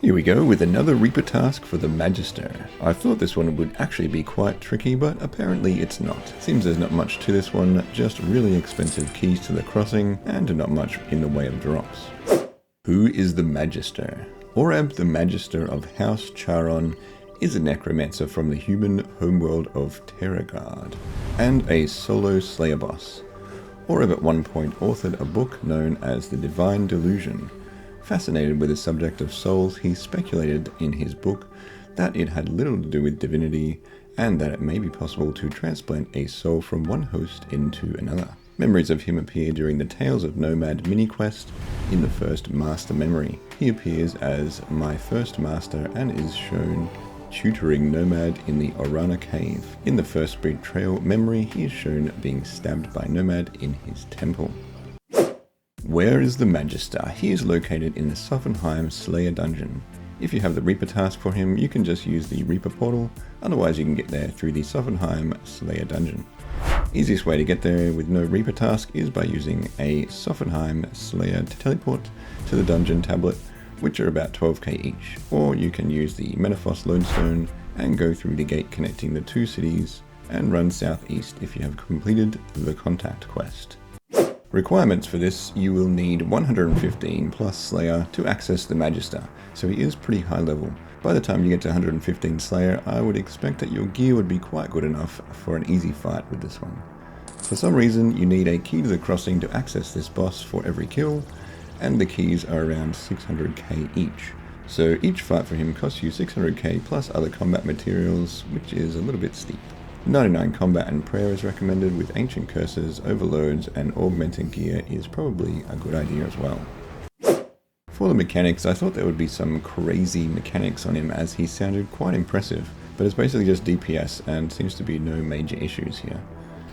Here we go with another Reaper task for the Magister. I thought this one would actually be quite tricky, but apparently it's not. Seems there's not much to this one, just really expensive keys to the crossing, and not much in the way of drops. Who is the Magister? Oreb, the Magister of House Charon, is a necromancer from the human homeworld of Terragard, and a solo slayer boss. Oreb at one point authored a book known as The Divine Delusion. Fascinated with the subject of souls, he speculated in his book that it had little to do with divinity, and that it may be possible to transplant a soul from one host into another. Memories of him appear during the Tales of Nomad mini-quest in the first Master memory. He appears as my first Master and is shown tutoring Nomad in the Orana cave. In the first Betrayal memory, he is shown being stabbed by Nomad in his temple. Where is the Magister? He is located in the Sophenheim Slayer dungeon. If you have the Reaper task for him, you can just use the Reaper portal, otherwise you can get there through the Sophenheim Slayer dungeon. Easiest way to get there with no Reaper task is by using a Sophenheim Slayer teleport to the dungeon tablet, which are about 12k each, or you can use the Menaphos Lodestone and go through the gate connecting the two cities and run southeast if you have completed the Contact quest. Requirements for this: you will need 115 plus Slayer to access the Magister, so he is pretty high level. By the time you get to 115 Slayer, I would expect that your gear would be quite good enough for an easy fight with this one. For some reason, you need a key to the crossing to access this boss for every kill, and the keys are around 600k each. So each fight for him costs you 600k plus other combat materials, which is a little bit steep. 99 combat and prayer is recommended, with ancient curses, overloads, and augmented gear is probably a good idea as well. For the mechanics, I thought there would be some crazy mechanics on him, as he sounded quite impressive, but it's basically just DPS and seems to be no major issues here.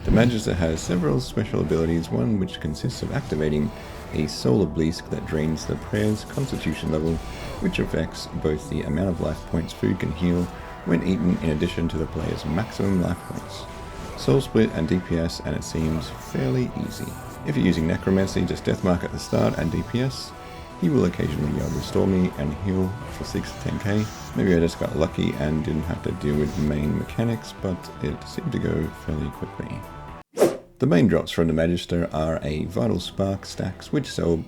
The Magister has several special abilities, one which consists of activating a Soul Obelisk that drains the prayer's constitution level, which affects both the amount of life points food can heal when eaten in addition to the player's maximum life points. Soul Split and DPS, and it seems fairly easy. If you're using Necromancy, just Deathmark at the start and DPS. He will occasionally restore me and heal for 6 to 10k. Maybe I just got lucky and didn't have to deal with main mechanics, but it seemed to go fairly quickly. The main drops from the Magister are a Vital Spark stacks, which sell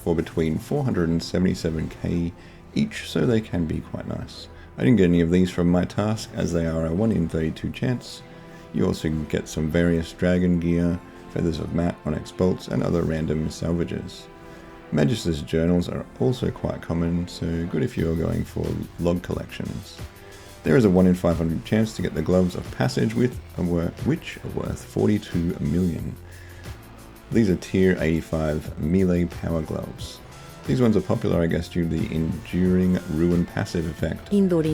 for between 477k each, so they can be quite nice. I didn't get any of these from my task, as they are a 1 in 32 chance. You also get some various dragon gear, feathers of Matt, Onyx bolts, and other random salvages. Magister's journals are also quite common, so good if you're going for log collections. There is a 1 in 500 chance to get the Gloves of Passage, which are worth 42 million. These are tier 85 melee power gloves. These ones are popular, I guess, due to the Enduring Ruin passive effect,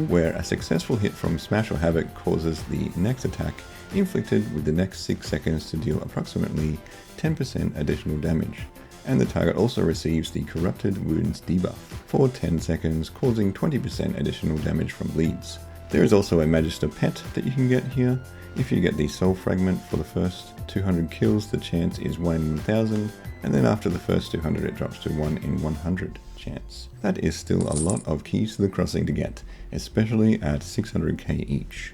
where a successful hit from Smash or Havoc causes the next attack inflicted with the next 6 seconds to deal approximately 10% additional damage, and the target also receives the Corrupted Wounds debuff for 10 seconds, causing 20% additional damage from bleeds. There is also a Magister pet that you can get here. If you get the Soul Fragment for the first 200 kills, the chance is 1 in 1000, and then after the first 200 it drops to 1 in 100 chance. That is still a lot of keys to the crossing to get, especially at 600k each.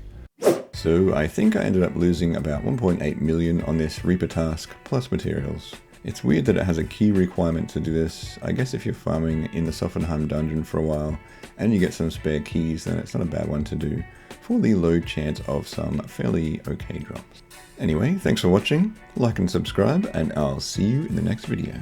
So I think I ended up losing about 1.8 million on this Reaper task, plus materials. It's weird that it has a key requirement to do this. I guess if you're farming in the Sophenheim dungeon for a while, and you get some spare keys, then it's not a bad one to do, for the low chance of some fairly okay drops. Anyway, thanks for watching, like and subscribe, and I'll see you in the next video.